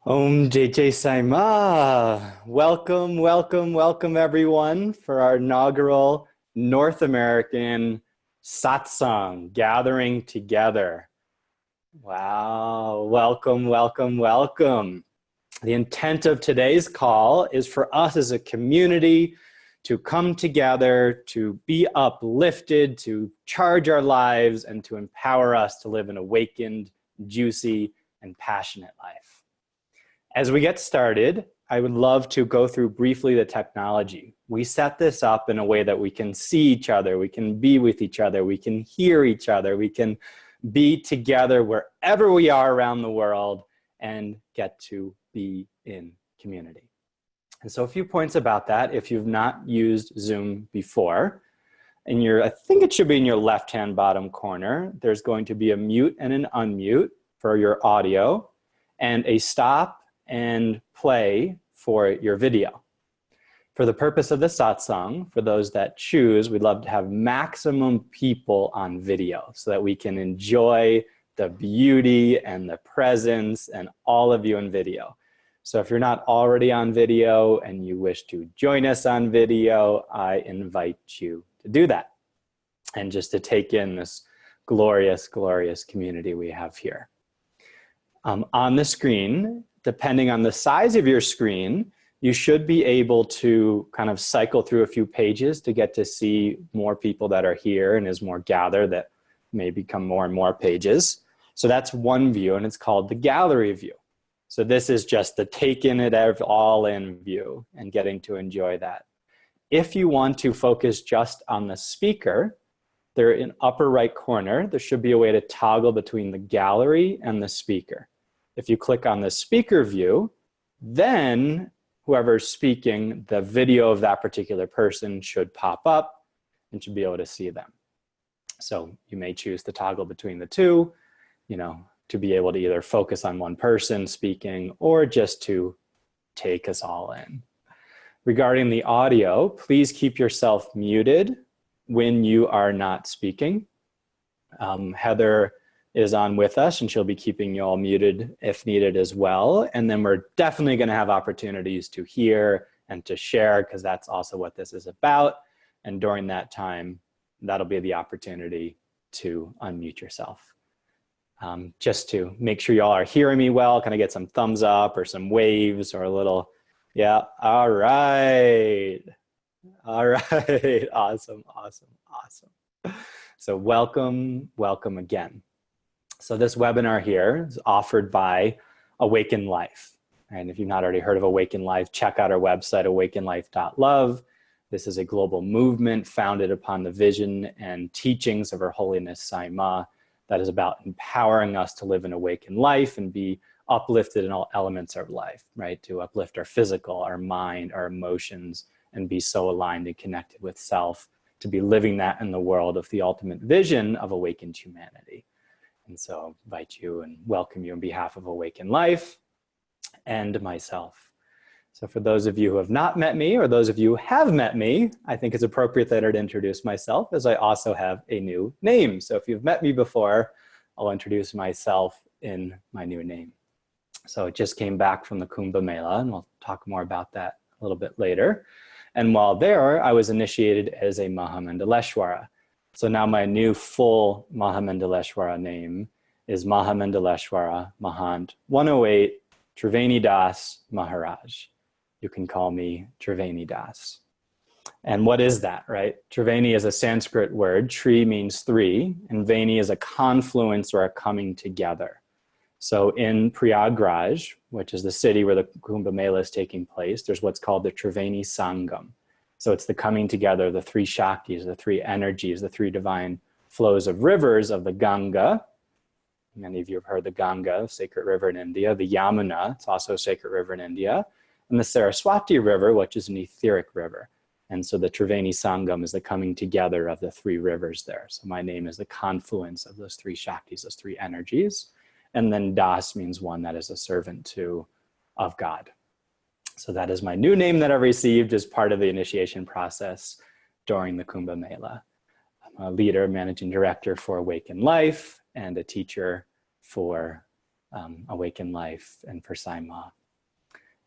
JJ Saima. Welcome, welcome, welcome everyone for our inaugural North American Satsang gathering together. Wow, welcome, welcome, welcome. The intent of today's call is for us as a community to come together, to be uplifted, to charge our lives, and to empower us to live an awakened, juicy, and passionate life. As we get started, I would love to go through briefly the technology. We set this up in a way that we can see each other, we can be with each other, we can hear each other, we can be together wherever we are around the world and get to be in community. And so a few points about that. If you've not used Zoom before, I think it should be in your left-hand bottom corner, there's going to be a mute and an unmute for your audio and a stop and play for your video. For the purpose of the satsang, for those that choose, we'd love to have maximum people on video so that we can enjoy the beauty and the presence and all of you in video. So if you're not already on video and you wish to join us on video, I invite you to do that and just to take in this glorious, glorious community we have here. On the screen, depending on the size of your screen, you should be able to kind of cycle through a few pages to get to see more people that are here, and as more gather, that may become more and more pages. So that's one view, and it's called the gallery view. So this is just the taking it all in view and getting to enjoy that. If you want to focus just on the speaker, there in upper right corner, there should be a way to toggle between the gallery and the speaker. If you click on the speaker view, then whoever's speaking, the video of that particular person should pop up and should be able to see them. So you may choose to toggle between the two, to be able to either focus on one person speaking or just to take us all in. Regarding the audio, please keep yourself muted when you are not speaking. Heather is on with us and she'll be keeping you all muted if needed as well. And then we're definitely going to have opportunities to hear and to share, because that's also what this is about. And during that time, that'll be the opportunity to unmute yourself. Just to make sure y'all are hearing me well, can I get some thumbs up or some waves or a little, yeah, all right. All right, awesome, awesome, awesome. So welcome, welcome again. So this webinar here is offered by Awaken Life. And if you've not already heard of Awaken Life, check out our website, awakenlife.love. This is a global movement founded upon the vision and teachings of Her Holiness Saima that is about empowering us to live an awakened life and be uplifted in all elements of life, right? To uplift our physical, our mind, our emotions, and be so aligned and connected with self, to be living that in the world of the ultimate vision of awakened humanity. And so I invite you and welcome you on behalf of Awaken Life and myself. So for those of you who have not met me, or those of you who have met me, I think it's appropriate that I'd introduce myself, as I also have a new name. So if you've met me before, I'll introduce myself in my new name. So I just came back from the Kumbh Mela, and we'll talk more about that a little bit later. And while there, I was initiated as a Mahamandaleshwara. So now my new full Mahamandaleshwara name is Mahamandaleshwara Mahant 108 Triveni Das Maharaj. You can call me Triveni Das. And what is that, right? Triveni is a Sanskrit word. Tri means three, and Veni is a confluence or a coming together. So in Prayagraj, which is the city where the Kumbh Mela is taking place, there's what's called the Triveni Sangam. So it's the coming together of the three Shaktis, the three energies, the three divine flows of rivers of the Ganga. Many of you have heard the Ganga, sacred river in India. The Yamuna, it's also a sacred river in India. And the Saraswati River, which is an etheric river. And so the Triveni Sangam is the coming together of the three rivers there. So my name is the confluence of those three Shaktis, those three energies. And then Das means one that is a servant of God. So that is my new name that I've received as part of the initiation process during the Kumbh Mela. I'm a leader, managing director for Awaken Life, and a teacher for Awaken Life and for Saima.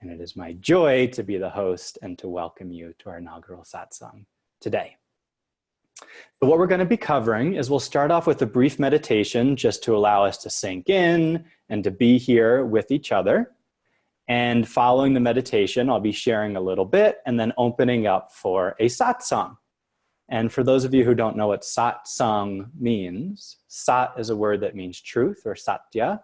And it is my joy to be the host and to welcome you to our inaugural satsang today. So what we're going to be covering is we'll start off with a brief meditation just to allow us to sink in and to be here with each other. And following the meditation, I'll be sharing a little bit and then opening up for a satsang. And for those of you who don't know what satsang means, sat is a word that means truth or satya,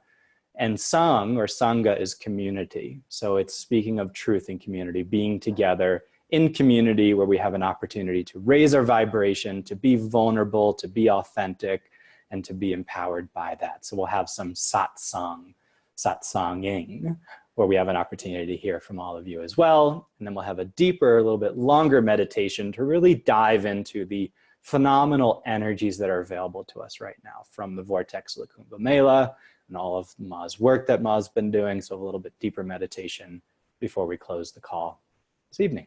and sang or sangha is community. So it's speaking of truth and community, being together in community where we have an opportunity to raise our vibration, to be vulnerable, to be authentic, and to be empowered by that. So we'll have some satsang, satsanging, where we have an opportunity to hear from all of you as well. And then we'll have a deeper, a little bit longer meditation to really dive into the phenomenal energies that are available to us right now from the vortex of the Kumbh Mela and all of Ma's work that Ma's been doing. So a little bit deeper meditation before we close the call this evening.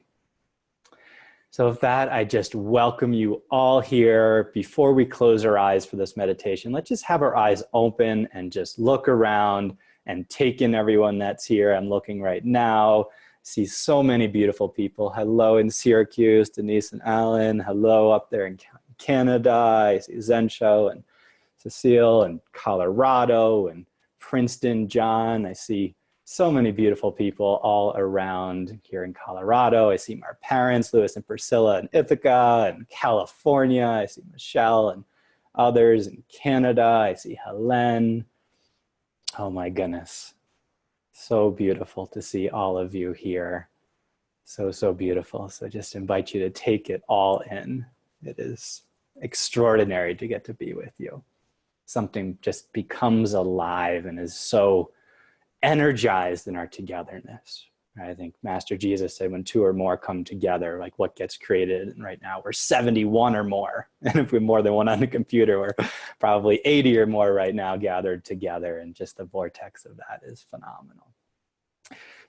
So with that, I just welcome you all here. Before we close our eyes for this meditation, let's just have our eyes open and just look around and take in everyone that's here. I'm looking right now, see so many beautiful people. Hello in Syracuse, Denise and Alan. Hello up there in Canada. I see Zensho and Cecile and Colorado and Princeton, John. I see so many beautiful people all around here in Colorado. I see my parents, Louis and Priscilla in Ithaca and California. I see Michelle and others in Canada. I see Helen. Oh my goodness. So beautiful to see all of you here. So, so beautiful. So just invite you to take it all in. It is extraordinary to get to be with you. Something just becomes alive and is so energized in our togetherness. I think Master Jesus said when two or more come together, like what gets created. And right now we're 71 or more. And if we're more than one on the computer, we're probably 80 or more right now gathered together. And just the vortex of that is phenomenal.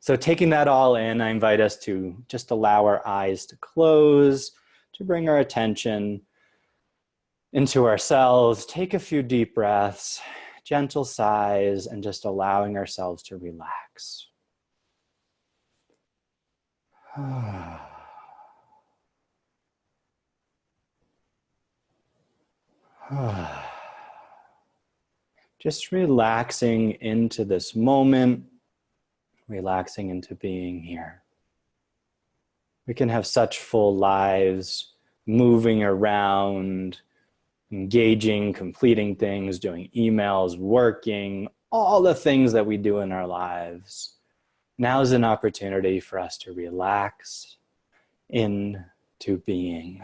So taking that all in, I invite us to just allow our eyes to close, to bring our attention into ourselves, take a few deep breaths, gentle sighs, and just allowing ourselves to relax. Just relaxing into this moment, relaxing into being here. We can have such full lives, moving around, engaging, completing things, doing emails, working, all the things that we do in our lives. Now is an opportunity for us to relax into being.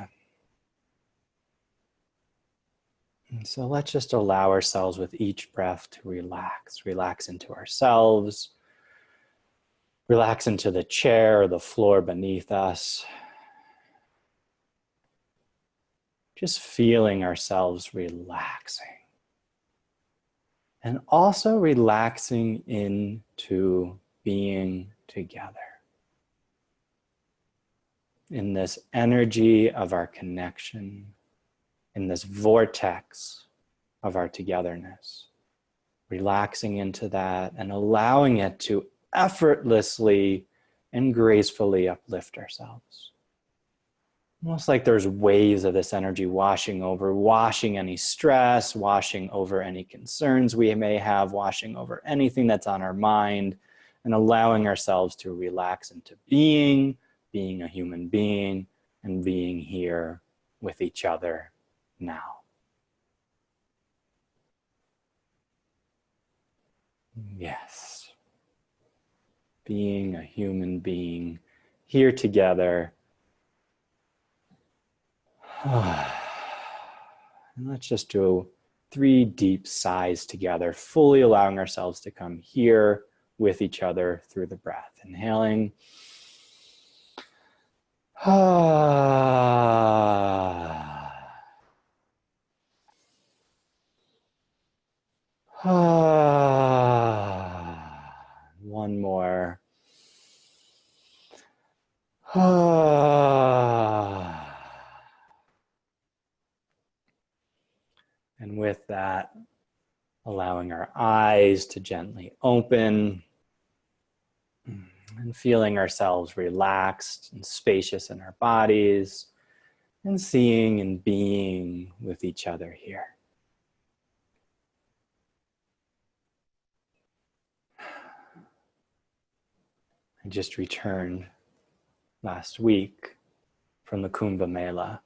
And so let's just allow ourselves with each breath to relax. Relax into ourselves. Relax into the chair or the floor beneath us. Just feeling ourselves relaxing. And also relaxing into being together. In this energy of our connection, in this vortex of our togetherness. Relaxing into that and allowing it to effortlessly and gracefully uplift ourselves. Almost like there's waves of this energy washing over, washing any stress, washing over any concerns we may have, washing over anything that's on our mind, and allowing ourselves to relax into being a human being, and being here with each other now. Yes. Being a human being here together. And let's just do 3 deep sighs together, fully allowing ourselves to come here with each other through the breath. Inhaling. One more. And with that, allowing our eyes to gently open and feeling ourselves relaxed and spacious in our bodies and seeing and being with each other here. I just returned last week from the Kumbh Mela.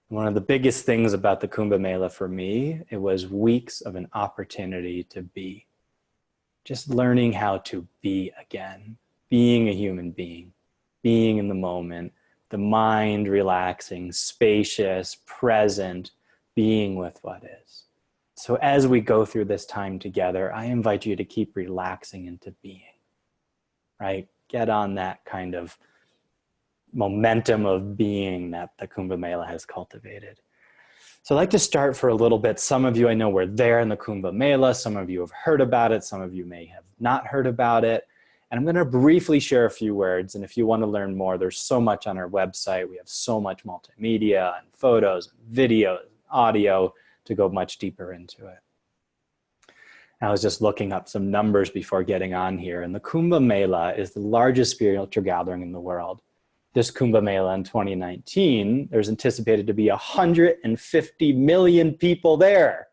One of the biggest things about the Kumbh Mela for me, it was weeks of an opportunity to be. Just learning how to be again, being a human being, being in the moment, the mind relaxing, spacious, present, being with what is. So as we go through this time together, I invite you to keep relaxing into being, right? Get on that kind of momentum of being that the Kumbh Mela has cultivated. So I'd like to start for a little bit. Some of you I know were there in the Kumbh Mela. Some of you have heard about it. Some of you may have not heard about it. And I'm going to briefly share a few words. And if you want to learn more, there's so much on our website. We have so much multimedia and photos, and videos, audio to go much deeper into it. I was just looking up some numbers before getting on here. And the Kumbh Mela is the largest spiritual gathering in the world. This Kumbh Mela in 2019, there's anticipated to be 150 million people there.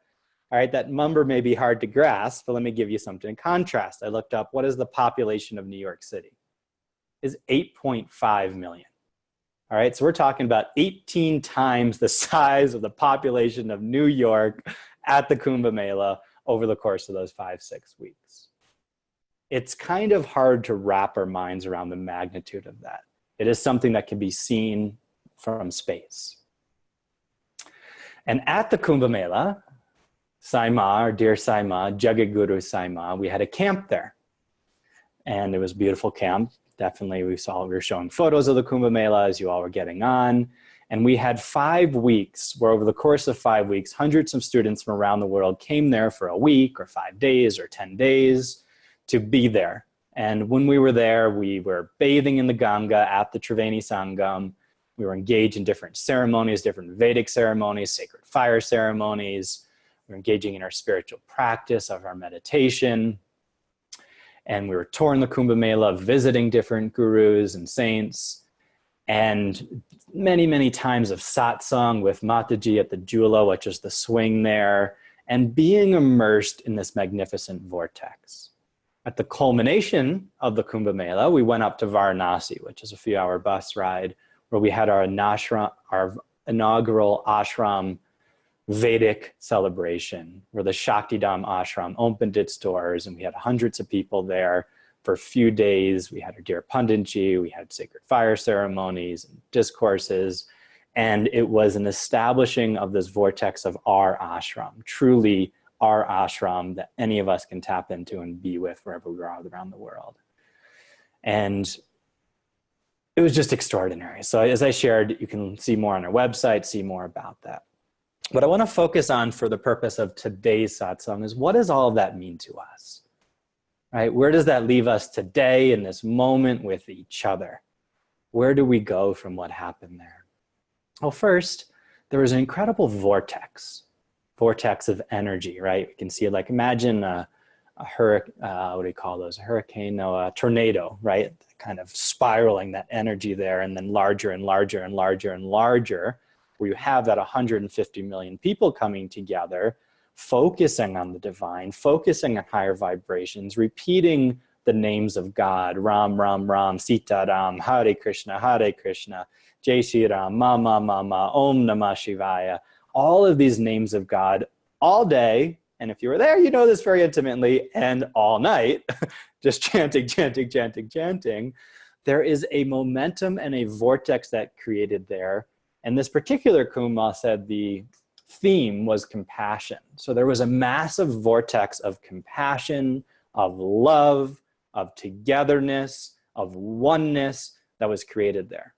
All right, that number may be hard to grasp, but let me give you something in contrast. I looked up, what is the population of New York City? It's 8.5 million. All right, so we're talking about 18 times the size of the population of New York at the Kumbh Mela over the course of those 5-6 weeks. It's kind of hard to wrap our minds around the magnitude of that. It is something that can be seen from space. And at the Kumbh Mela, Saima, our dear Saima, Jagaguru Saima, we had a camp there. And it was a beautiful camp. Definitely we were showing photos of the Kumbh Mela as you all were getting on. And we had 5 weeks where over the course of 5 weeks, hundreds of students from around the world came there for a week or 5 days or 10 days to be there. And when we were there, we were bathing in the Ganga at the Triveni Sangam. We were engaged in different ceremonies, different Vedic ceremonies, sacred fire ceremonies. We were engaging in our spiritual practice of our meditation. And we were touring the Kumbh Mela, visiting different gurus and saints. And many, many times of satsang with Mataji at the Jula, which is the swing there, and being immersed in this magnificent vortex. At the culmination of the Kumbh Mela, we went up to Varanasi, which is a few-hour bus ride, where we had our inaugural ashram Vedic celebration, where the Shaktidam ashram opened its doors, and we had hundreds of people there for a few days. We had our dear Panditji, we had sacred fire ceremonies and discourses, and it was an establishing of this vortex of our ashram, truly our ashram that any of us can tap into and be with wherever we are around the world. And it was just extraordinary. So as I shared, you can see more on our website, see more about that. What I want to focus on for the purpose of today's satsang is, what does all of that mean to us? Right? Where does that leave us today in this moment with each other? Where do we go from what happened there? Well, first, there was an incredible vortex of energy, right? You can see, like, imagine a hurricane, what do you call those? A hurricane, no, a tornado, right? Kind of spiraling that energy there, and then larger and larger and larger and larger, where you have that 150 million people coming together, focusing on the divine, focusing on higher vibrations, repeating the names of God, Ram, Ram, Ram, Sita Ram, Hare Krishna, Jai Shri Ram, Ma, Ma, Ma, Ma, Om Namah Shivaya, all of these names of God all day. And if you were there, you know this very intimately, and all night, just chanting, chanting, chanting, chanting. There is a momentum and a vortex that created there. And this particular Kumbh said the theme was compassion. So there was a massive vortex of compassion, of love, of togetherness, of oneness that was created there.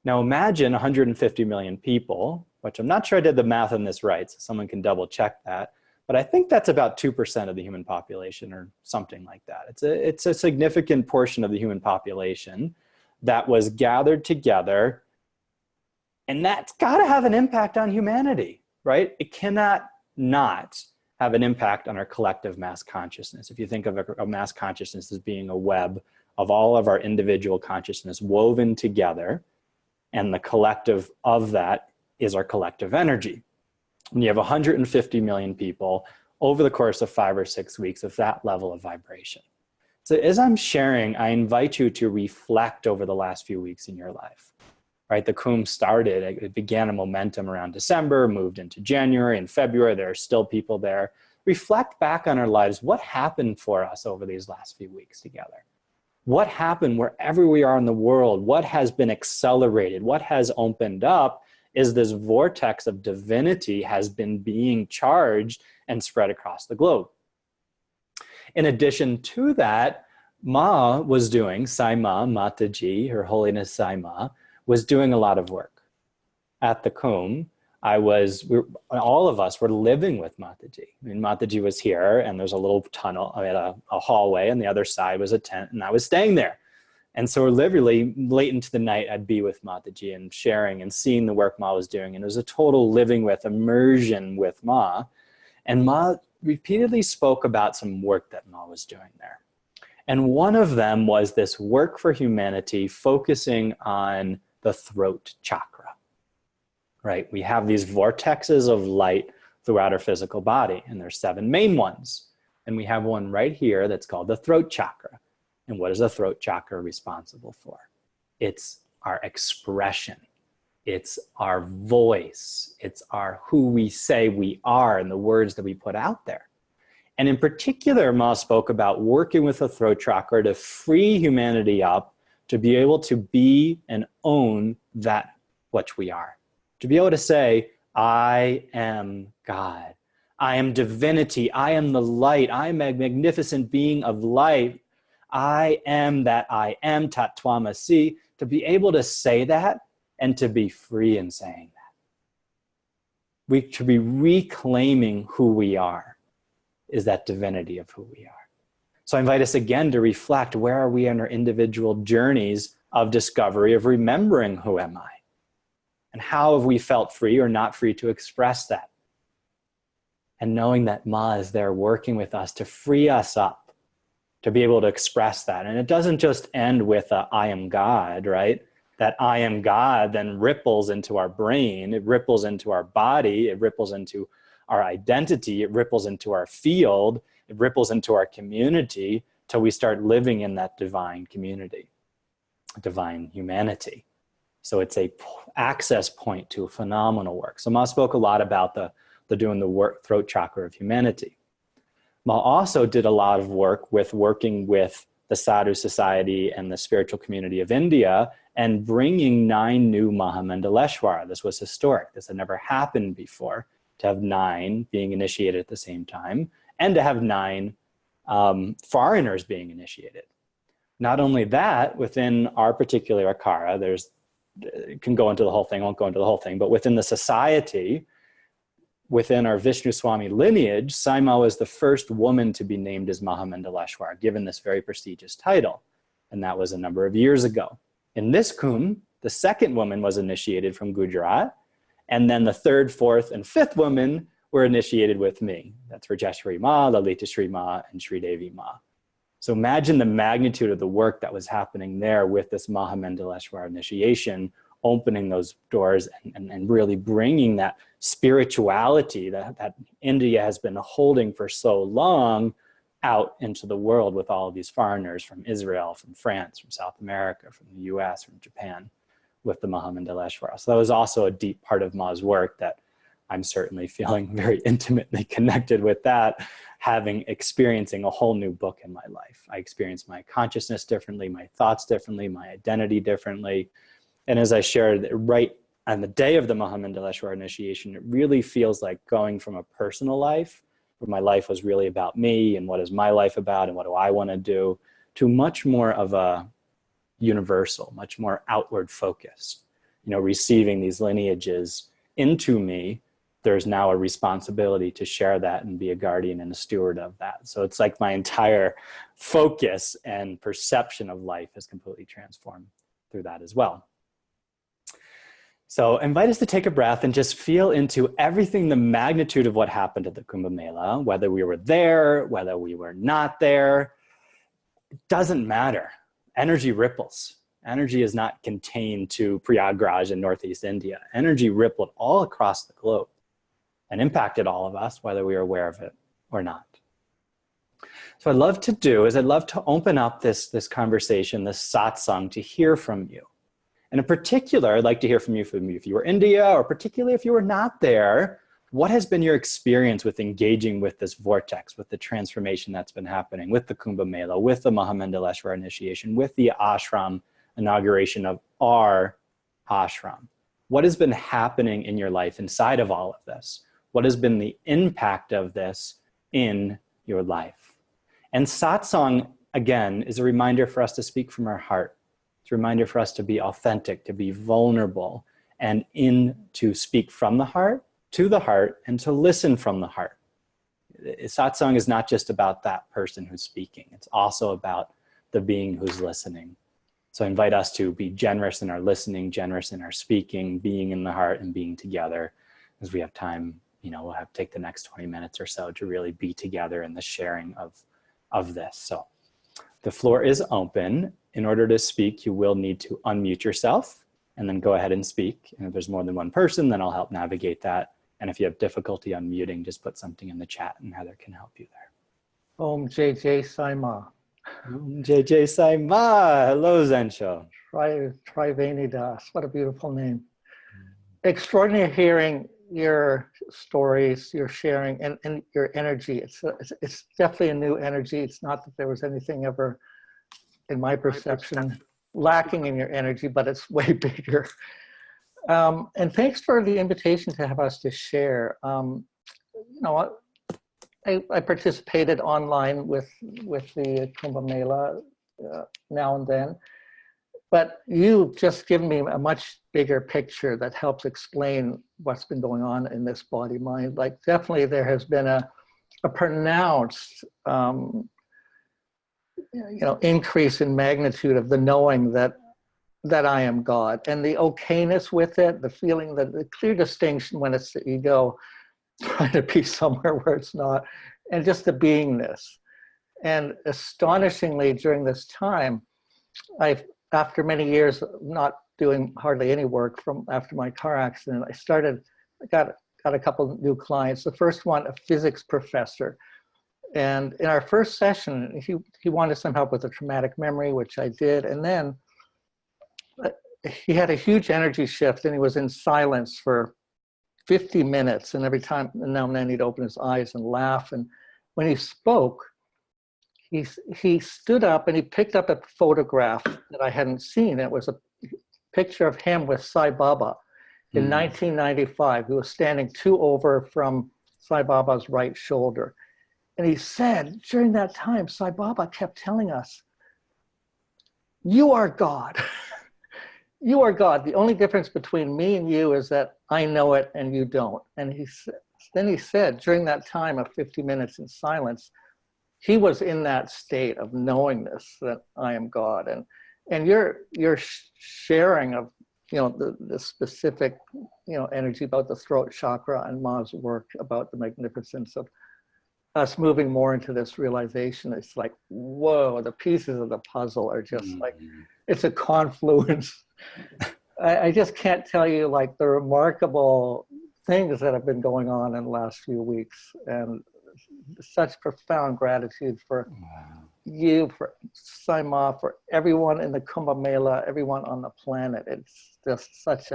Now imagine 150 million people, which I'm not sure I did the math on this right, so someone can double check that, but I think that's about 2% of the human population or something like that. It's a significant portion of the human population that was gathered together. And that's got to have an impact on humanity, right? It cannot not. have an impact on our collective mass consciousness. If you think of a mass consciousness as being a web of all of our individual consciousness woven together, and the collective of that is our collective energy. And you have 150 million people over the course of 5 or 6 weeks of that level of vibration. So as I'm sharing, I invite you to reflect over the last few weeks in your life. Right, the Kumbh started, it began a momentum around December, moved into January and February. There are still people there. Reflect back on our lives. What happened for us over these last few weeks together? What happened wherever we are in the world? What has been accelerated? What has opened up is this vortex of divinity has been being charged and spread across the globe. In addition to that, Ma was doing, Sai Ma, Mataji, Her Holiness Sai Ma, was doing a lot of work. At the Kumbh, all of us were living with Mataji. I mean, Mataji was here, and there's a little tunnel, I had a hallway, and the other side was a tent, and I was staying there. And so literally, late into the night, I'd be with Mataji and sharing and seeing the work Ma was doing. And it was a total living with, immersion with Ma. And Ma repeatedly spoke about some work that Ma was doing there. And one of them was this work for humanity, focusing on the throat chakra, right? We have these vortexes of light throughout our physical body, and there's 7 main ones. And we have one right here that's called the throat chakra. And what is the throat chakra responsible for? It's our expression. It's our voice. It's our who we say we are and the words that we put out there. And in particular, Ma spoke about working with the throat chakra to free humanity up to be able to be and own that which we are. To be able to say, I am God. I am divinity. I am the light. I am a magnificent being of light. I am that I am, Tat Twamasi. To be able to say that and to be free in saying that. To be reclaiming who we are is that divinity of who we are. So I invite us again to reflect, where are we in our individual journeys of discovery, of remembering who am I? And how have we felt free or not free to express that? And knowing that Ma is there working with us to free us up, to be able to express that. And it doesn't just end with I am God, right? That I am God then ripples into our brain, it ripples into our body, it ripples into our identity, it ripples into our field, it ripples into our community till we start living in that divine community, divine humanity. So it's a access point to a phenomenal work. So Ma spoke a lot about the doing the work, throat chakra of humanity. Ma also did a lot of work working with the Sadhu Society and the spiritual community of India and bringing 9 new Mahamandaleshwara. This was historic. This had never happened before, to have 9 being initiated at the same time, and to have 9 foreigners being initiated. Not only that, within our particular Akara, can go into the whole thing, I won't go into the whole thing, but within the society, within our Vishnu Swami lineage, Sai Ma was the first woman to be named as Mahamandaleshwar, given this very prestigious title. And that was a number of years ago. In this Kumbh, the second woman was initiated from Gujarat, and then the 3rd, 4th, and 5th women were initiated with me. That's Rajeshwari Ma, Lalita Shri Ma, and Shri Devi Ma. So imagine the magnitude of the work that was happening there with this Mahamandaleshwar initiation, opening those doors and really bringing that spirituality that India has been holding for so long out into the world with all of these foreigners from Israel, from France, from South America, from the US, from Japan, with the Mahamandaleshwara. So that was also a deep part of Ma's work that I'm certainly feeling very intimately connected with that, experiencing a whole new book in my life. I experienced my consciousness differently, my thoughts differently, my identity differently. And as I shared, right on the day of the Mahamandaleshwara initiation, it really feels like going from a personal life, where my life was really about me and what is my life about and what do I want to do, to much more of a universal, much more outward focused. Receiving these lineages into me, there's now a responsibility to share that and be a guardian and a steward of that. So it's like my entire focus and perception of life has completely transformed through that as well. So invite us to take a breath and just feel into everything, the magnitude of what happened at the Kumbh Mela, whether we were there, whether we were not there, it doesn't matter. Energy ripples. Energy is not contained to Prayagraj in Northeast India. Energy rippled all across the globe and impacted all of us, whether we were aware of it or not. So I'd love to open up this conversation, this satsang, to hear from you. And in particular, I'd like to hear from you if you were India, or particularly if you were not there. What has been your experience with engaging with this vortex, with the transformation that's been happening, with the Kumbh Mela, with the Mahamandaleshwar initiation, with the ashram inauguration of our ashram? What has been happening in your life inside of all of this? What has been the impact of this in your life? And satsang, again, is a reminder for us to speak from our heart. It's a reminder for us to be authentic, to be vulnerable, and to speak from the heart, to the heart, and to listen from the heart. Satsang is not just about that person who's speaking. It's also about the being who's listening. So I invite us to be generous in our listening, generous in our speaking, being in the heart, and being together. As we have time, we'll have to take the next 20 minutes or so to really be together in the sharing of this. So the floor is open. In order to speak, you will need to unmute yourself and then go ahead and speak. And if there's more than one person, then I'll help navigate that. And if you have difficulty unmuting, just put something in the chat and Heather can help you there. Om JJ Saima. Om JJ Saima. Hello, Zensho. Triveni Das. What a beautiful name. Extraordinary hearing your stories, your sharing, and your energy. It's definitely a new energy. It's not that there was anything ever, in my perception, lacking in your energy, but it's way bigger. And thanks for the invitation to have us to share. I participated online with the Kumbh Mela now and then, but you've just given me a much bigger picture that helps explain what's been going on in this body-mind. Like, definitely there has been a pronounced increase in magnitude of the knowing that I am God, and the okayness with it, the feeling that the clear distinction when it's the ego trying to be somewhere where it's not, and just the beingness. And astonishingly, during this time, after many years of not doing hardly any work after my car accident, I got a couple of new clients. The first one, a physics professor. And in our first session, he wanted some help with a traumatic memory, which I did. And then he had a huge energy shift, and he was in silence for 50 minutes. And every time now and then he'd open his eyes and laugh. And when he spoke, he stood up and he picked up a photograph that I hadn't seen. It was a picture of him with Sai Baba in 1995. He was standing 2 over from Sai Baba's right shoulder. And he said, during that time, Sai Baba kept telling us, "You are God." You are God. The only difference between me and you is that I know it and you don't. And then he said, during that time of 50 minutes in silence, he was in that state of knowingness that I am God. And your sharing of the specific energy about the throat chakra and Ma's work about the magnificence of us moving more into this realization. It's like, whoa, the pieces of the puzzle are just like, it's a confluence. I just can't tell you like the remarkable things that have been going on in the last few weeks, and such profound gratitude for you, for Saima, for everyone in the Kumbh Mela, everyone on the planet. It's just such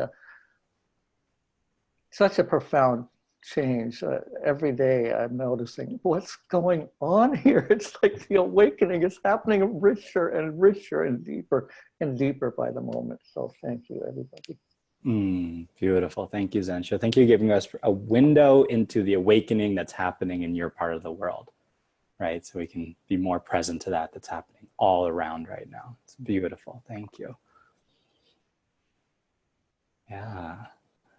a profound change. Every day I'm noticing what's going on here. It's like the awakening is happening richer and richer and deeper by the moment. So thank you, everybody. Beautiful. Thank you, Zensho. Thank you for giving us a window into the awakening that's happening in your part of the world, right? So we can be more present to that's happening all around right now. It's beautiful. Thank you. Yeah.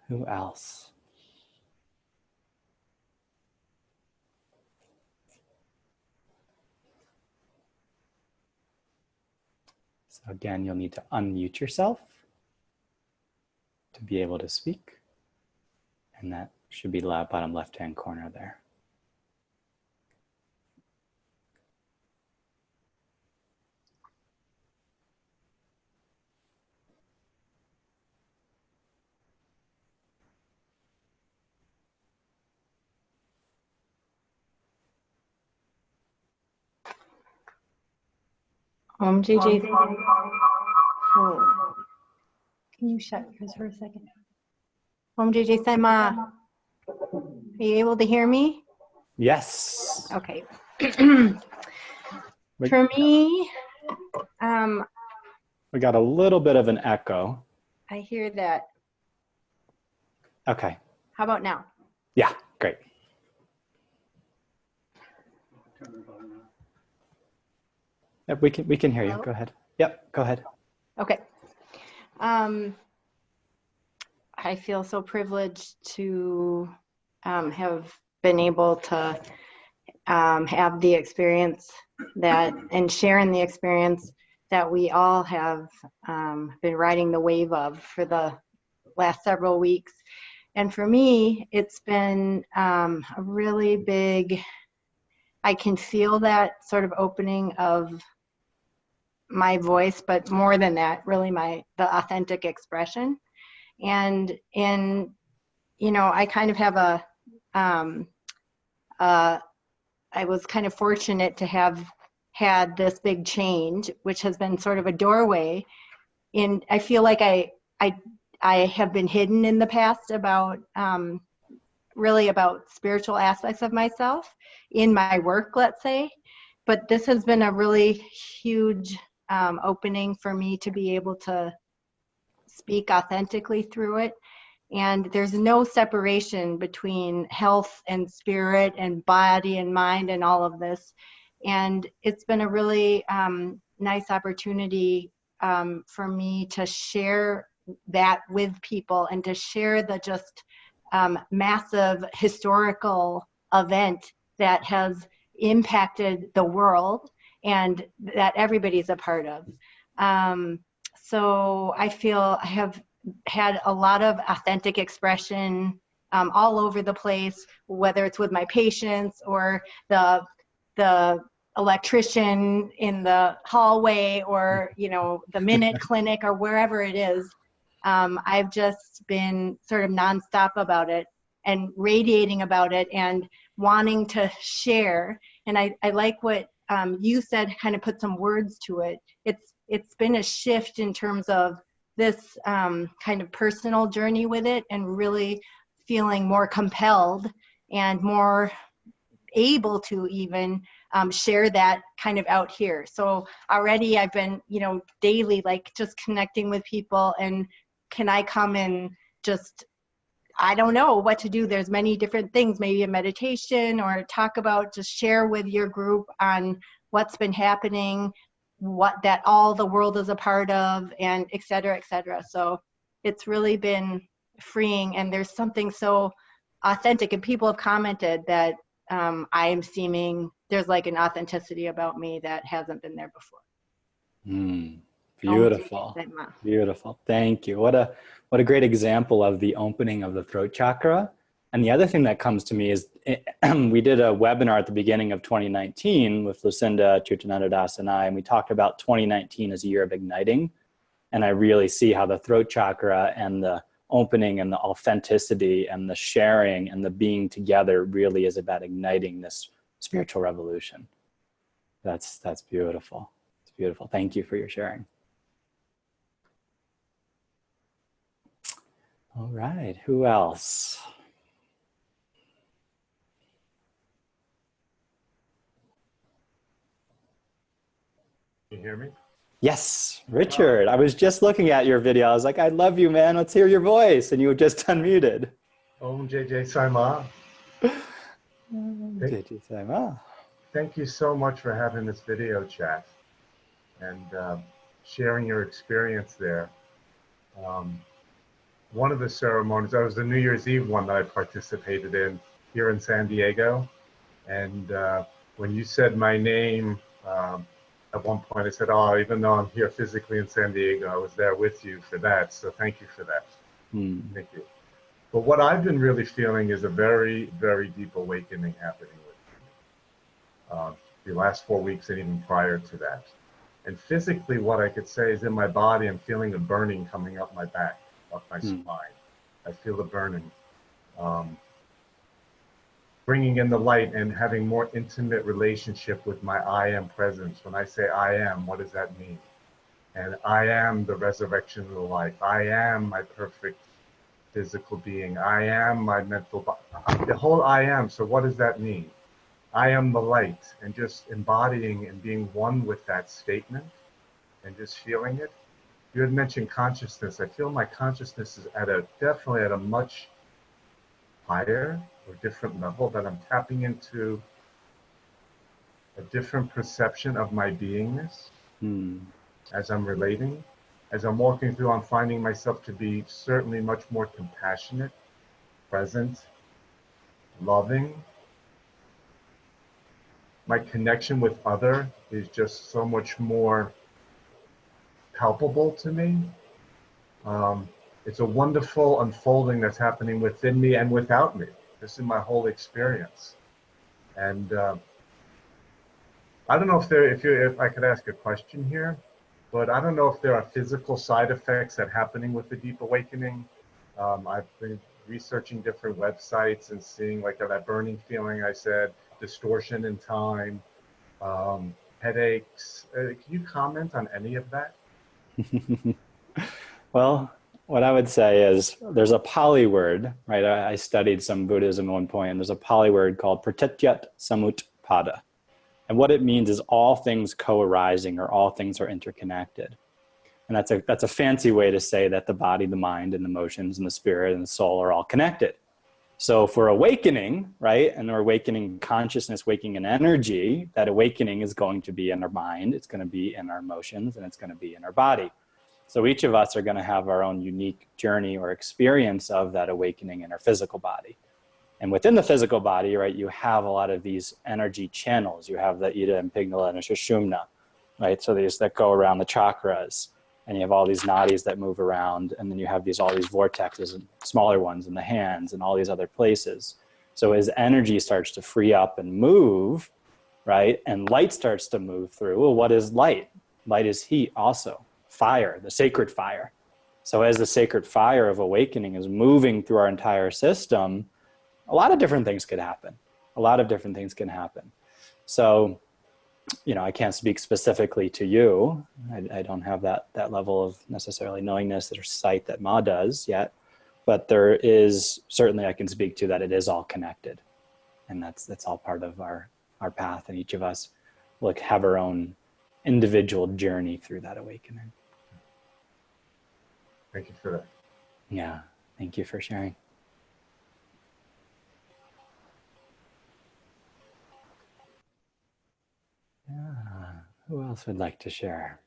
Who else? So again, you'll need to unmute yourself to to be able to speak. And that should be the bottom left-hand corner there. JJ. Oh. Can you shut yours for a second? JJ Saima. Are you able to hear me? Yes. Okay. For me, we got a little bit of an echo. I hear that. Okay. How about now? Yeah, great. Yep, we can hear you. Go ahead. Yep, go ahead. Okay. I feel so privileged to have been able to have the experience that, and sharing the experience that we all have been riding the wave of for the last several weeks. And for me, it's been a really big, I can feel that sort of opening of my voice, but more than that, really the authentic expression. And you know, I kind of have I was kind of fortunate to have had this big change, which has been sort of a doorway. And I feel like I have been hidden in the past about really about spiritual aspects of myself in my work, let's say. But this has been a really huge opening for me to be able to speak authentically through it. And there's no separation between health and spirit and body and mind and all of this. And it's been a really nice opportunity for me to share that with people and to share the just massive historical event that has impacted the world and that everybody's a part of. So I feel I have had a lot of authentic expression all over the place, whether it's with my patients or the electrician in the hallway or, you know, the Minute Clinic or wherever it is. I've just been sort of nonstop about it and radiating about it and wanting to share. And I like what you said, kind of put some words to it. It's been a shift in terms of this kind of personal journey with it and really feeling more compelled and more able to even share that kind of out here. So already I've been, you know, daily, like just connecting with people and can I come and just, I don't know what to do. There's many different things, maybe a meditation or talk about, just share with your group on what's been happening, what that all the world is a part of, and et cetera, et cetera. So it's really been freeing and there's something so authentic and people have commented that I am seeming, there's like an authenticity about me that hasn't been there before. Beautiful, beautiful. Thank you. What a great example of the opening of the throat chakra. And the other thing that comes to me is we did a webinar at the beginning of 2019 with Lucinda, Chutananda Das, and I, and we talked about 2019 as a year of igniting. And I really see how the throat chakra and the opening and the authenticity and the sharing and the being together really is about igniting this spiritual revolution. That's beautiful. It's beautiful. Thank you for your sharing. All right, who else? Can you hear me? Yes, Richard. I was just looking at your video. I was like, I love you, man. Let's hear your voice. And you were just unmuted. Om JJ Saima. JJ Saima. Thank you so much for having this video chat and sharing your experience there. One of the ceremonies, that was the New Year's Eve one that I participated in here in San Diego. And when you said my name, at one point I said, oh, even though I'm here physically in San Diego, I was there with you for that. So thank you for that. Thank you. But what I've been really feeling is a very, very deep awakening happening with me. The last 4 weeks and even prior to that. And physically, what I could say is in my body, I'm feeling a burning coming up my back, up my spine. I feel the burning. Bringing in the light and having more intimate relationship with my I am presence. When I say I am, what does that mean? And I am the resurrection of the life. I am my perfect physical being. I am my mental body. The whole I am. So what does that mean? I am the light, and just embodying and being one with that statement and just feeling it. You had mentioned consciousness. I feel my consciousness is definitely at a much higher or different level, that I'm tapping into a different perception of my beingness as I'm relating. As I'm walking through, I'm finding myself to be certainly much more compassionate, present, loving. My connection with other is just so much more palpable to me. It's a wonderful unfolding that's happening within me and without me. This is my whole experience. And I don't know if I could ask a question here, but I don't know if there are physical side effects that are happening with the deep awakening. I've been researching different websites and seeing like that burning feeling I said, distortion in time, headaches. Can you comment on any of that? Well, what I would say is there's a Pali word, right? I studied some Buddhism at one point, and there's a Pali word called Pratityat Samutpada. And what it means is all things co-arising, or all things are interconnected. And that's a fancy way to say that the body, the mind, and the emotions, and the spirit, and the soul are all connected. So for awakening, right, and our awakening consciousness, waking in energy, that awakening is going to be in our mind, it's going to be in our emotions, and it's going to be in our body. So each of us are going to have our own unique journey or experience of that awakening in our physical body. And within the physical body, right, you have a lot of these energy channels. You have the Ida and Pingala and Sushumna, right? So these that go around the chakras, and you have all these nadis that move around, and then you have all these vortexes and smaller ones in the hands and all these other places. So as energy starts to free up and move, right, and light starts to move through, well, what is light? Light is heat also. Fire, the sacred fire. So as the sacred fire of awakening is moving through our entire system, a lot of different things could happen. A lot of different things can happen. So, you know, I can't speak specifically to you. I don't have that level of necessarily knowingness or sight that Ma does yet, but there is certainly I can speak to that it is all connected, and that's all part of our path, and each of us will have our own individual journey through that awakening. Thank you for that. Yeah, thank you for sharing. Yeah. Who else would like to share?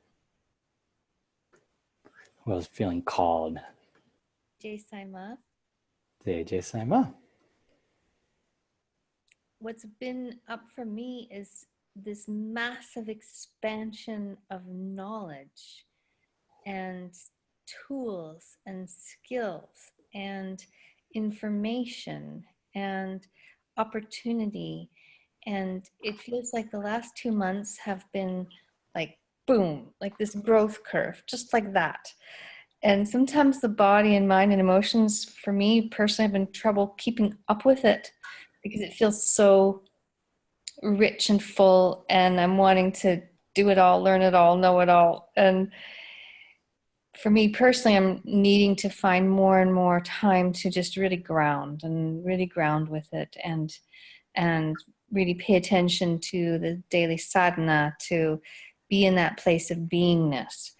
Who else feeling called? Jay Saima. Jay Saima. What's been up for me is this massive expansion of knowledge and tools and skills and information and opportunity. And it feels like the last 2 months have been like, boom, like this growth curve, just like that. And sometimes the body and mind and emotions, for me personally, have been trouble keeping up with it because it feels so rich and full, and I'm wanting to do it all, learn it all, know it all. And for me personally, I'm needing to find more and more time to just really ground with it, and really pay attention to the daily sadhana, to be in that place of beingness,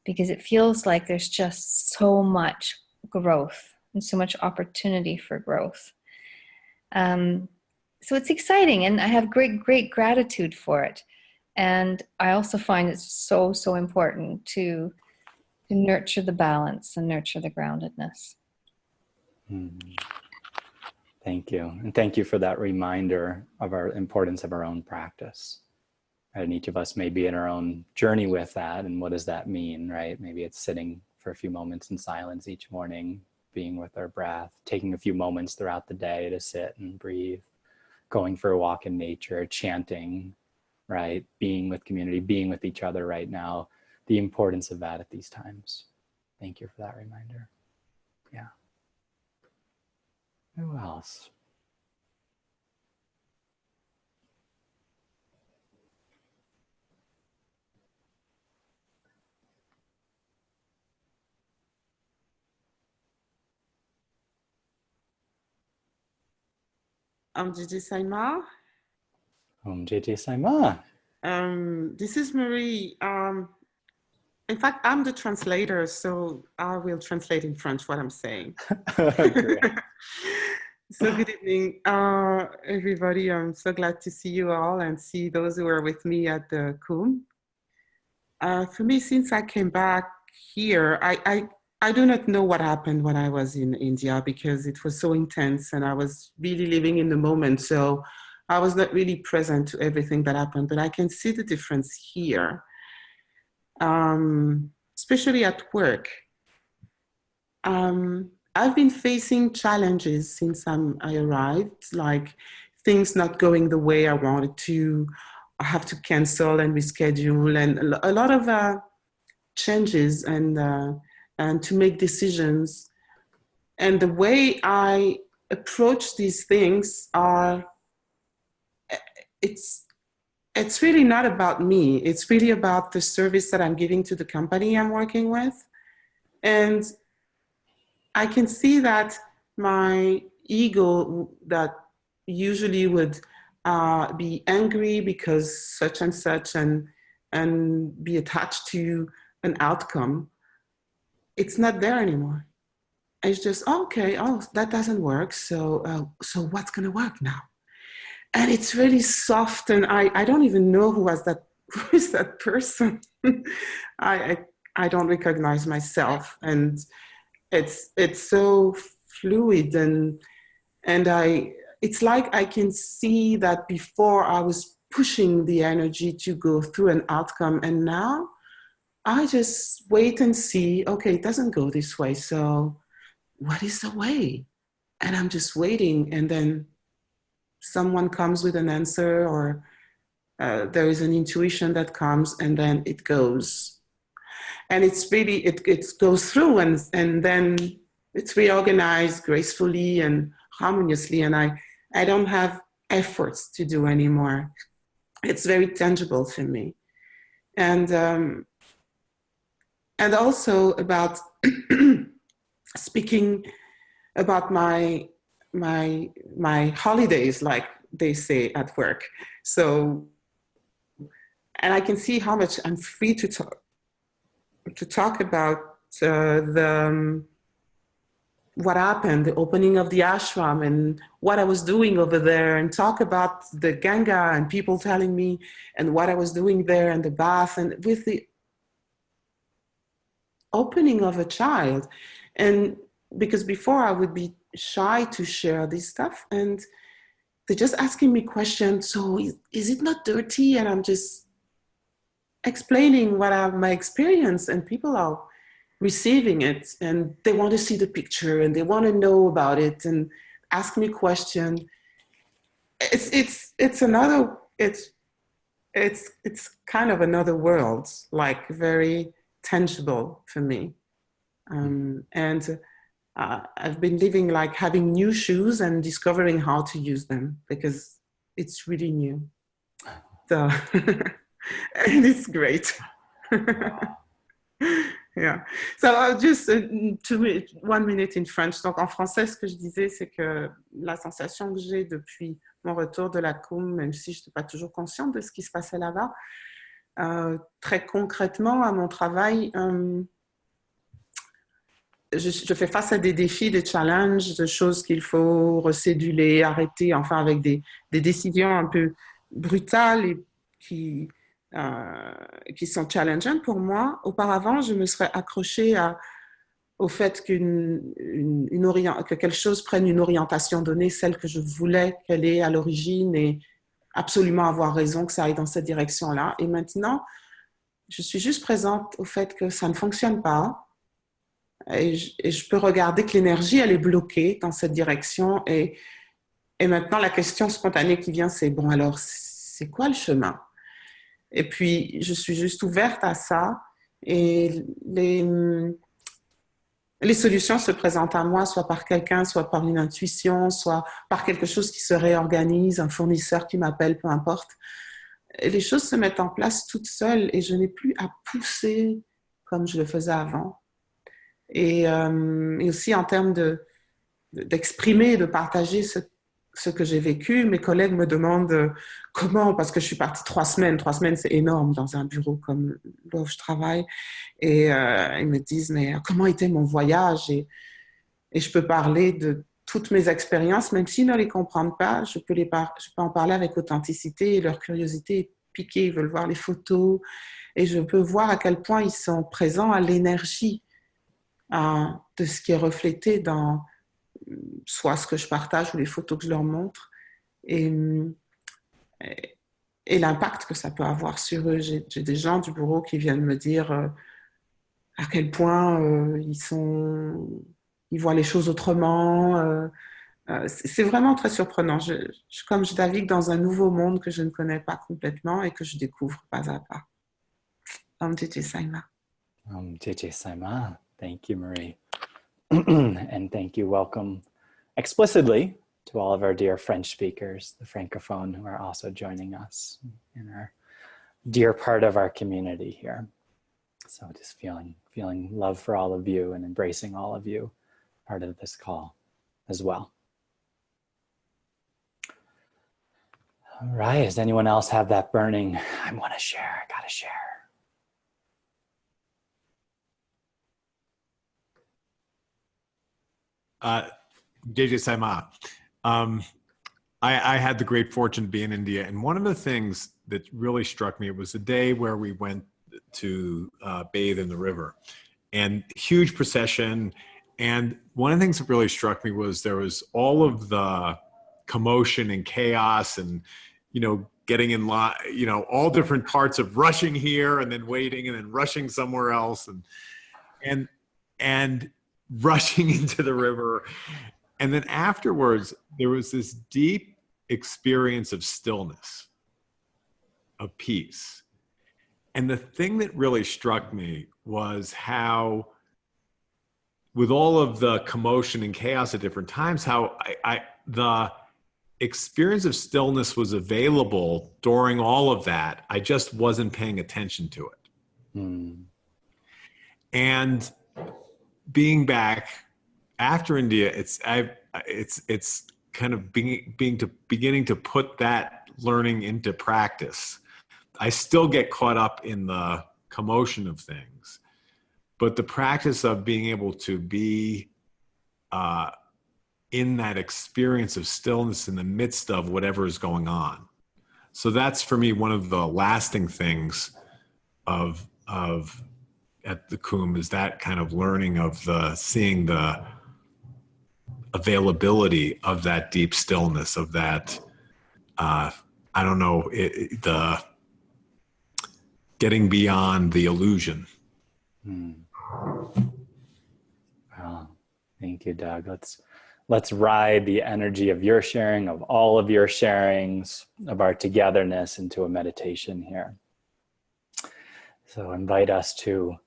because it feels like there's just so much growth and so much opportunity for growth. So it's exciting, and I have great gratitude for it. And I also find it's so important to nurture the balance and nurture the groundedness. Thank you. And thank you for that reminder of our importance of our own practice. And each of us may be in our own journey with that. And what does that mean, right? Maybe it's sitting for a few moments in silence each morning, being with our breath, taking a few moments throughout the day to sit and breathe, going for a walk in nature, chanting, right? Being with community, being with each other right now, the importance of that at these times. Thank you for that reminder. Yeah. Who else? I'm Gigi Saima. JJ Saima. This is Marie. In fact, I'm the translator, so I will translate in French what I'm saying. Great. So good evening, everybody. I'm so glad to see you all and see those who are with me at the Kumbh. For me, since I came back here, I do not know what happened when I was in India because it was so intense and I was really living in the moment. So I was not really present to everything that happened, but I can see the difference here, especially at work. I've been facing challenges since I arrived, like things not going the way I wanted to. I have to cancel and reschedule, and a lot of changes and to make decisions. And the way I approach these things it's really not about me. It's really about the service that I'm giving to the company I'm working with. And I can see that my ego that usually would be angry because such and such and be attached to an outcome, it's not there anymore. It's just, okay, oh, that doesn't work. So what's going to work now? And it's really soft, and I don't even know who is that person. I don't recognize myself, and it's so fluid, and it's like I can see that before I was pushing the energy to go through an outcome, and now I just wait and see. Okay, it doesn't go this way, so what is the way? And I'm just waiting, and then someone comes with an answer, or there is an intuition that comes, and then it goes. And it's really, it goes through, and then it's reorganized gracefully and harmoniously, and I don't have efforts to do anymore. It's very tangible for me. And also about speaking about my holidays, like they say at work. So, and I can see how much I'm free to talk about what happened, the opening of the ashram and what I was doing over there, and talk about the Ganga and people telling me and what I was doing there and the bath, and with the opening of a child. And because before I would be shy to share this stuff, and they're just asking me questions. So is it not dirty? And I'm just explaining what my experience, and people are receiving it, and they want to see the picture, and they want to know about it, and ask me questions. It's kind of another world, like very tangible for me, and I've been living like having new shoes and discovering how to use them because it's really new. So, and it's great. Yeah. So just 1 minute in French. Donc en français, ce que je disais, c'est que la sensation que j'ai depuis mon retour de la Kumbh, même si je n'étais pas toujours consciente de ce qui se passait là-bas, très concrètement à mon travail, je fais face à des défis, des challenges, des choses qu'il faut recéduler, arrêter, enfin avec des décisions un peu brutales et qui sont challengeantes pour moi. Auparavant, je me serais accrochée au fait que quelque chose prenne une orientation donnée, celle que je voulais qu'elle ait à l'origine, et absolument avoir raison que ça aille dans cette direction-là. Et maintenant, je suis juste présente au fait que ça ne fonctionne pas. Et je peux regarder que l'énergie, elle est bloquée dans cette direction. Et maintenant, la question spontanée qui vient, c'est, bon, alors, c'est quoi le chemin? Et puis, je suis juste ouverte à ça. Et les solutions se présentent à moi, soit par quelqu'un, soit par une intuition, soit par quelque chose qui se réorganise, un fournisseur qui m'appelle, peu importe. Et les choses se mettent en place toutes seules et je n'ai plus à pousser comme je le faisais avant. Et aussi en termes d'exprimer, de partager ce que j'ai vécu. Mes collègues me demandent comment, parce que je suis partie 3 semaines. 3 semaines, c'est énorme dans un bureau comme là où je travaille. Et ils me disent, mais comment était mon voyage? Et je peux parler de toutes mes expériences, même s'ils ne les comprennent pas, je peux en parler avec authenticité et leur curiosité est piquée. Ils veulent voir les photos et je peux voir à quel point ils sont présents à l'énergie de ce qui est reflété dans soit ce que je partage ou les photos que je leur montre et, et l'impact que ça peut avoir sur eux. J'ai des gens du bureau qui viennent me dire à quel point ils voient les choses autrement. C'est vraiment très surprenant. Comme je navigue dans un nouveau monde que je ne connais pas complètement et que je découvre pas à pas. Titi Saima. Titi Saima. Thank you, Marie. And thank you. Welcome explicitly to all of our dear French speakers, the Francophone, who are also joining us in our dear part of our community here. So just feeling love for all of you and embracing all of you, part of this call as well. All right, does anyone else have that burning, I want to share, I gotta share? JJ Saima. I had the great fortune to be in India, and one of the things that really struck me was the day where we went to bathe in the river, and huge procession. And one of the things that really struck me was there was all of the commotion and chaos, and getting in line, all different parts of rushing here and then waiting and then rushing somewhere else, and rushing into the river. And then afterwards, there was this deep experience of stillness, of peace. And the thing that really struck me was how, with all of the commotion and chaos at different times, how the experience of stillness was available during all of that. I just wasn't paying attention to it. Mm. And being back after India, it's kind of beginning to put that learning into practice. I still get caught up in the commotion of things, but the practice of being able to be in that experience of stillness in the midst of whatever is going on. So that's for me one of the lasting things of at the Kumbh, is that kind of learning of seeing the availability of that deep stillness, of that the getting beyond the illusion. Well, thank you, Doug. Let's ride the energy of your sharing, of all of your sharings, of our togetherness into a meditation here. So invite us to,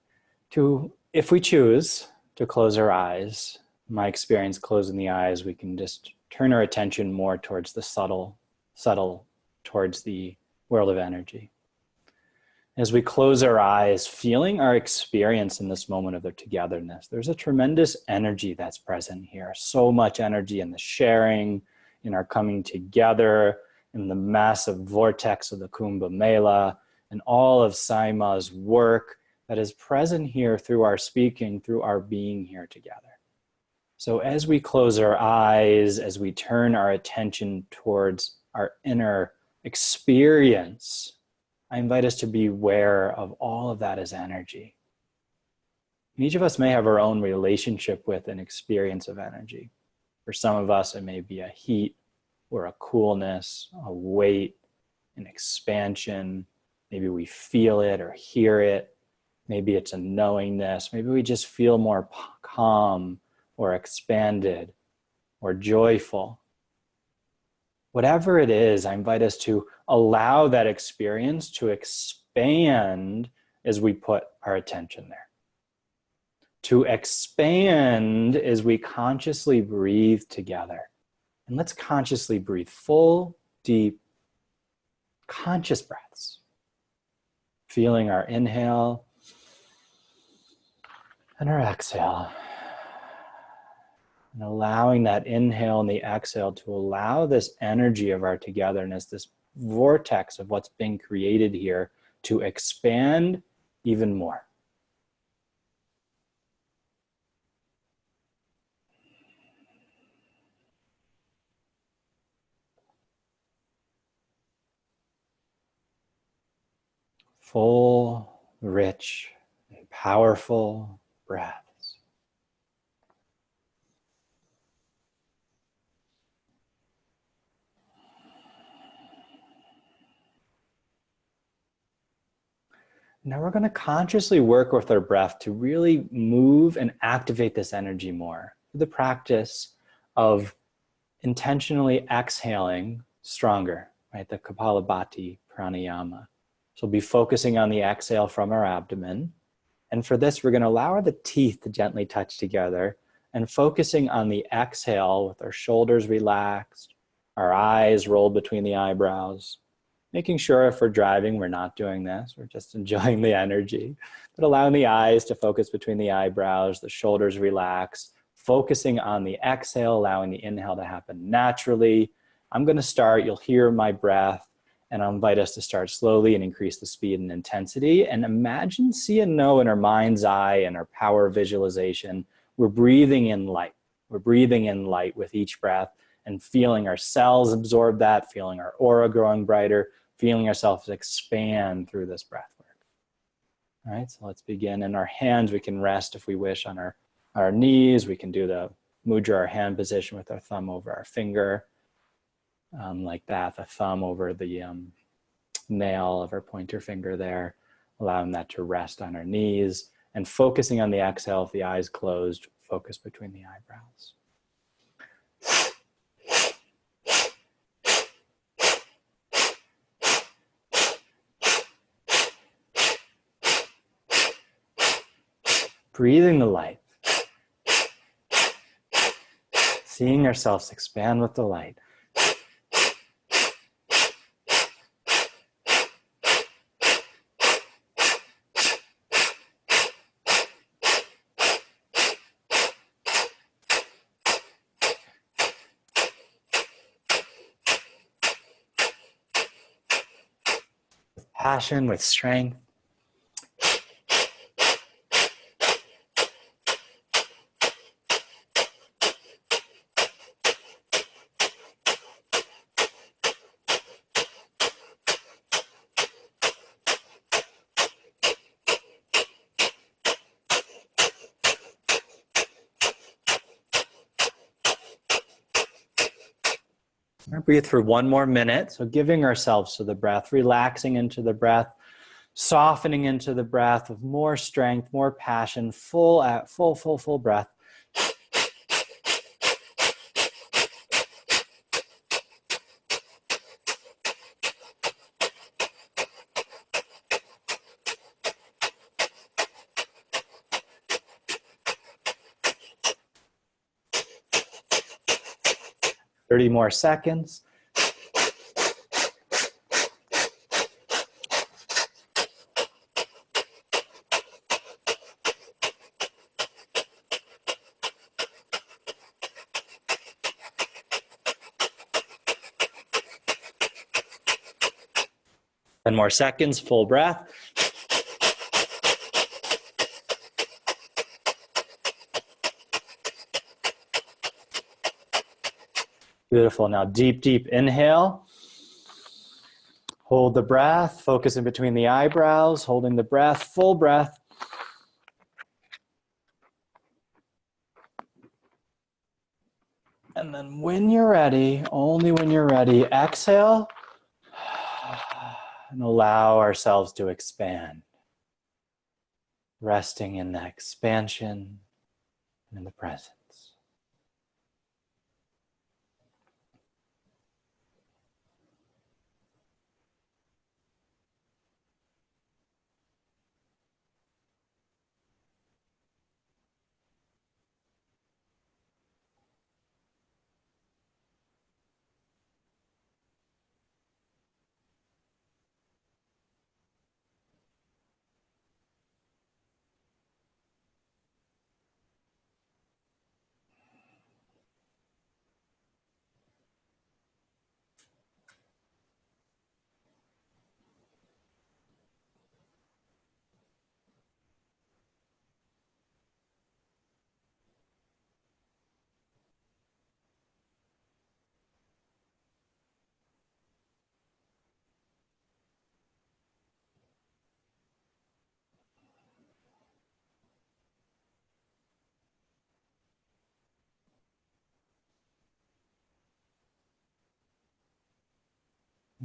if we choose, to close our eyes. My experience, closing the eyes, we can just turn our attention more towards the subtle, towards the world of energy. As we close our eyes, feeling our experience in this moment of their togetherness, there's a tremendous energy that's present here. So much energy in the sharing, in our coming together, in the massive vortex of the Kumbh Mela, and all of Saima's work that is present here through our speaking, through our being here together. So as we close our eyes, as we turn our attention towards our inner experience, I invite us to be aware of all of that as energy. Each of us may have our own relationship with an experience of energy. For some of us, it may be a heat or a coolness, a weight, an expansion. Maybe we feel it or hear it. Maybe it's a knowingness. Maybe we just feel more calm or expanded or joyful. Whatever it is, I invite us to allow that experience to expand as we put our attention there. To expand as we consciously breathe together. And let's consciously breathe full, deep, conscious breaths. Feeling our inhale and our exhale. And allowing that inhale and the exhale to allow this energy of our togetherness, this vortex of what's being created here, to expand even more. Full, rich, and powerful breaths. Now we're going to consciously work with our breath to really move and activate this energy more. The practice of intentionally exhaling stronger, right? The Kapalabhati pranayama. So we'll be focusing on the exhale from our abdomen. And for this, we're going to allow the teeth to gently touch together and focusing on the exhale with our shoulders relaxed, our eyes rolled between the eyebrows. Making sure if we're driving, we're not doing this. We're just enjoying the energy. But allowing the eyes to focus between the eyebrows, the shoulders relax, focusing on the exhale, allowing the inhale to happen naturally. I'm going to start. You'll hear my breath. And I'll invite us to start slowly and increase the speed and intensity. And imagine, see and know in our mind's eye and our power visualization, we're breathing in light. We're breathing in light with each breath and feeling our cells absorb that, feeling our aura growing brighter, feeling ourselves expand through this breath work. All right, so let's begin. In our hands, we can rest if we wish on our knees. We can do the mudra, our hand position with our thumb over our finger. Like that, the thumb over the nail of our pointer finger there, allowing that to rest on our knees and focusing on the exhale with the eyes closed, focus between the eyebrows. Breathing the light. Seeing ourselves expand with the light. Passion, with strength. Breathe for one more minute. So giving ourselves to the breath, relaxing into the breath, softening into the breath with more strength, more passion, full breath. Thirty more seconds. Ten more seconds, full breath. Beautiful. Now deep, deep inhale. Hold the breath, focus in between the eyebrows, holding the breath, full breath. And then when you're ready, only when you're ready, exhale and allow ourselves to expand. Resting in that expansion and in the presence.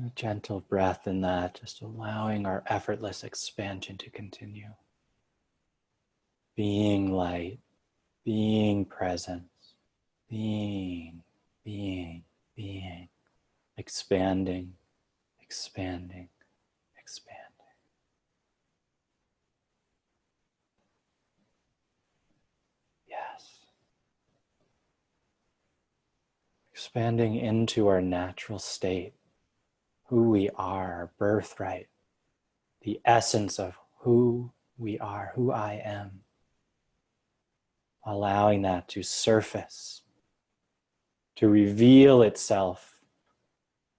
A gentle breath in that, just allowing our effortless expansion to continue. Being light, being presence, being, being, expanding, expanding, expanding. Yes. Expanding into our natural state, who we are, our birthright, the essence of who we are, who I am. Allowing that to surface, to reveal itself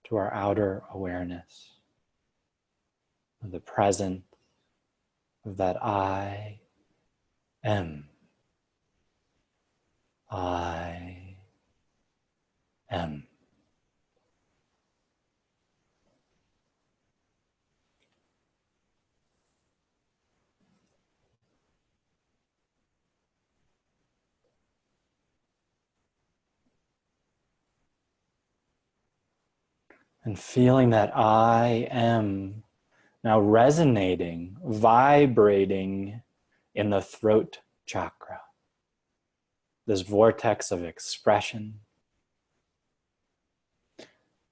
to our outer awareness of the present, of that I am. I am. And feeling that I am now resonating, vibrating in the throat chakra. This vortex of expression.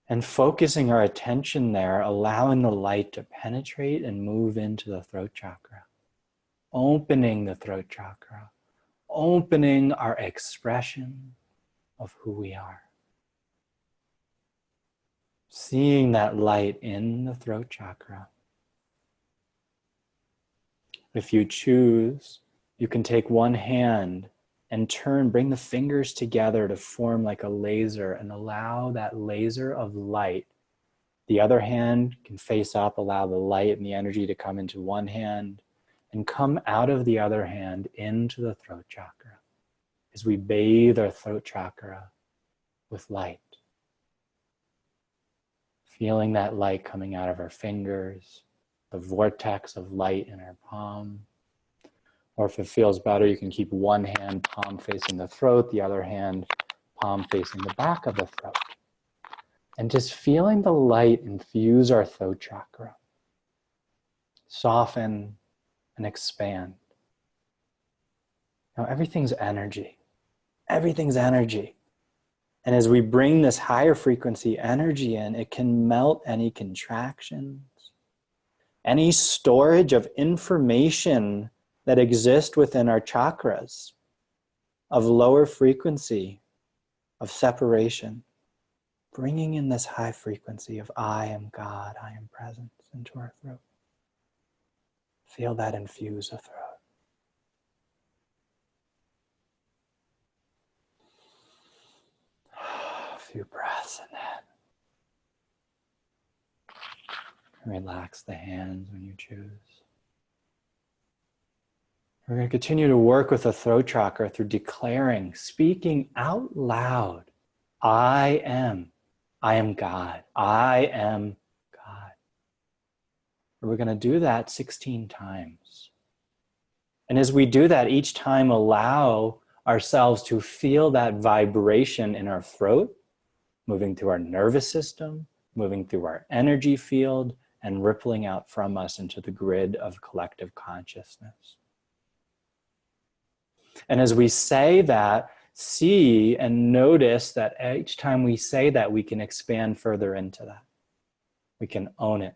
And focusing our attention there, allowing the light to penetrate and move into the throat chakra. Opening the throat chakra. Opening our expression of who we are. Seeing that light in the throat chakra. If you choose, you can take one hand and bring the fingers together to form like a laser and allow that laser of light. The other hand can face up, allow the light and the energy to come into one hand and come out of the other hand into the throat chakra as we bathe our throat chakra with light. Feeling that light coming out of our fingers, the vortex of light in our palm. Or if it feels better, you can keep one hand palm facing the throat, the other hand palm facing the back of the throat. And just feeling the light infuse our throat chakra. Soften and expand. Now everything's energy. Everything's energy. And as we bring this higher frequency energy in, it can melt any contractions, any storage of information that exist within our chakras, of lower frequency, of separation, bringing in this high frequency of I am God, I am presence into our throat. Feel that infuse the throat. A few breaths in that. Relax the hands when you choose. We're going to continue to work with the throat chakra through declaring, speaking out loud, I am God, I am God. We're going to do that 16 times. And as we do that, each time allow ourselves to feel that vibration in our throat, moving through our nervous system, moving through our energy field, and rippling out from us into the grid of collective consciousness. And as we say that, see and notice that each time we say that, we can expand further into that. We can own it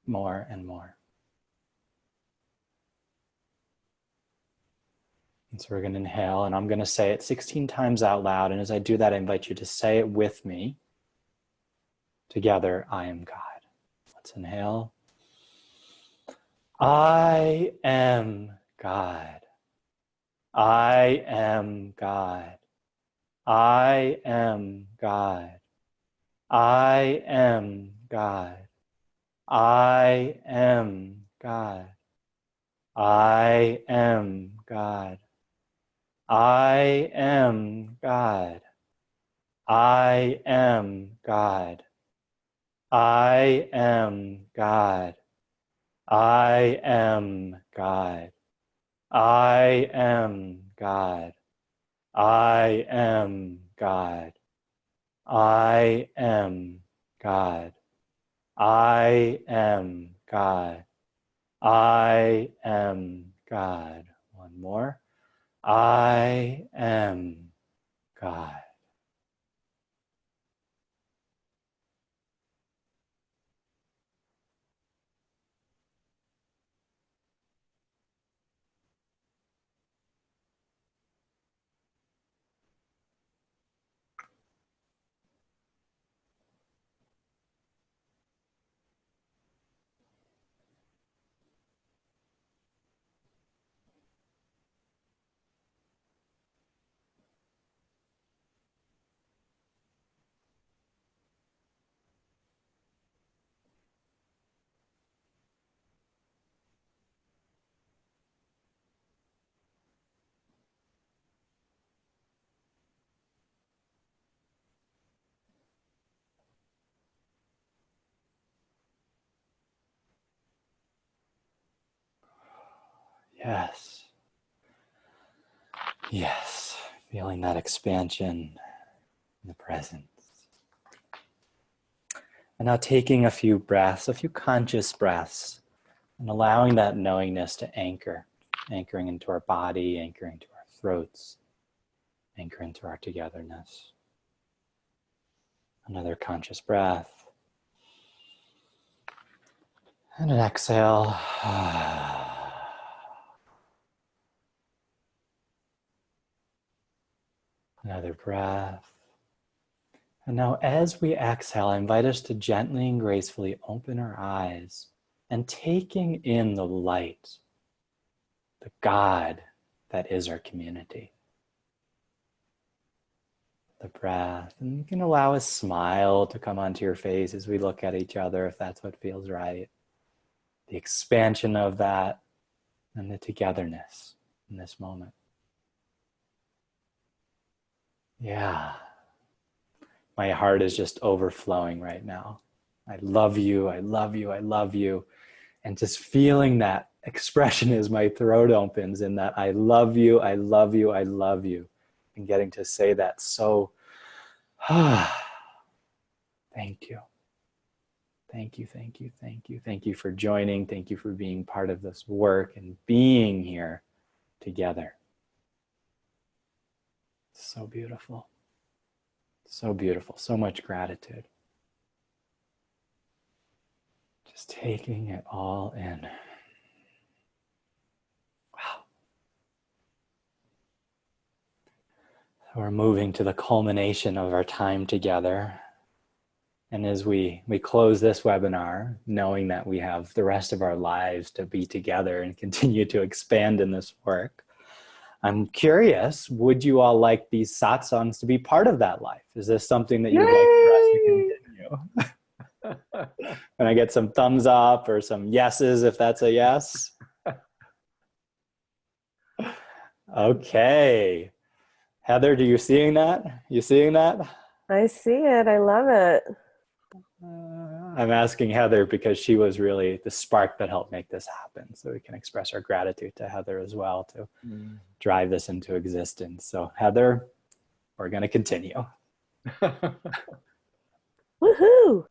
more and more. And so we're going to inhale, and I'm going to say it 16 times out loud. And as I do that, I invite you to say it with me. Together, I am God. Let's inhale. I am God. I am God. I am God. I am God. I am God. I am God. I am God. I am God. I am God. I am God. I am God. I am God. I am God. I am God. I am God. One more. I am God. Yes. Yes. Feeling that expansion in the presence. And now taking a few breaths, a few conscious breaths, and allowing that knowingness to anchor, anchoring into our body, anchoring to our throats, anchor into our togetherness. Another conscious breath. And an exhale. Another breath. And now as we exhale, I invite us to gently and gracefully open our eyes and taking in the light, the God that is our community. The breath, and you can allow a smile to come onto your face as we look at each other if that's what feels right. The expansion of that and the togetherness in this moment. Yeah. My heart is just overflowing right now. I love you, I love you, I love you. And just feeling that expression as my throat opens in that I love you, I love you, I love you. And getting to say that so, thank you. Thank you, thank you, thank you. Thank you for joining. Thank you for being part of this work and being here together. So beautiful. So beautiful. So much gratitude. Just taking it all in. Wow. So we're moving to the culmination of our time together. And as we close this webinar, knowing that we have the rest of our lives to be together and continue to expand in this work, I'm curious, would you all like these satsangs to be part of that life? Is this something that you'd like for us to continue? Can I get some thumbs up or some yeses if that's a yes? Okay. Heather, do you seeing that? You seeing that? I see it. I love it. I'm asking Heather because she was really the spark that helped make this happen. So we can express our gratitude to Heather as well to drive this into existence. So Heather, we're going to continue. Woohoo!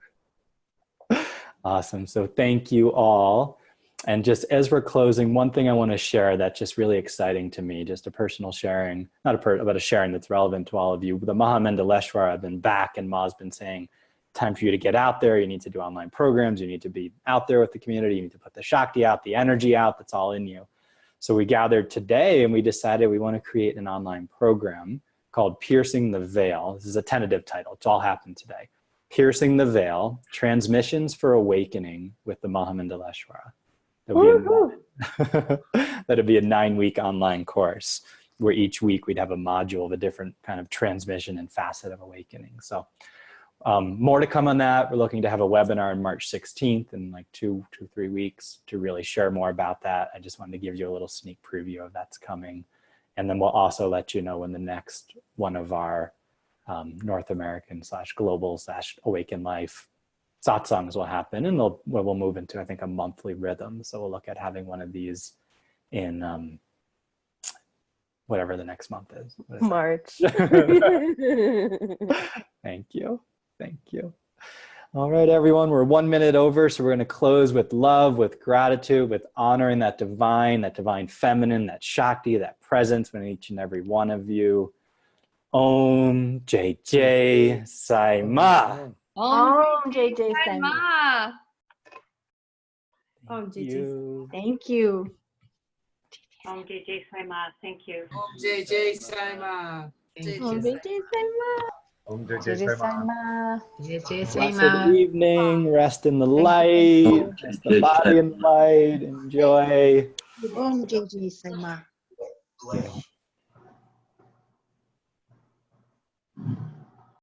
Awesome. So thank you all. And just as we're closing, one thing I want to share that's just really exciting to me, just a personal sharing, not but a sharing that's relevant to all of you. The Mahamandaleshwar, I've been back, and Ma's been saying, time for you to get out there. You need to do online programs. You need to be out there with the community. You need to put the Shakti out, the energy out that's all in you. So we gathered today and we decided we want to create an online program called Piercing the Veil. This is a tentative title. It's all happened today. Piercing the Veil, Transmissions for Awakening with the Mahamandaleshwara. That'd be a 9-week online course where each week we'd have a module of a different kind of transmission and facet of awakening. So more to come on that. We're looking to have a webinar on March 16th in like 2-3 weeks to really share more about that. I just wanted to give you a little sneak preview of that's coming. And then we'll also let you know when the next one of our North American / global / Awaken Life satsangs will happen, and we'll move into, I think, a monthly rhythm. So we'll look at having one of these in whatever the next month is. March. Thank you. Thank you. All right, everyone, we're 1 minute over, so we're going to close with love, with gratitude, with honoring that divine feminine, that Shakti, that presence within each and every one of you. Om Jai Jai Sai Ma. Om Jai Jai Sai Ma. Om Jai Jai. Thank you. Om Jai Jai Sai Ma. Thank you. Om Jai Jai Sai Ma. Om Jai Jai Sai Ma. Om Jai Jai Sai Ma. Jai Jai Sai Ma. Blessed evening. Rest in the light. Rest the body in the light. Enjoy. Om Jai Jai Sai Ma.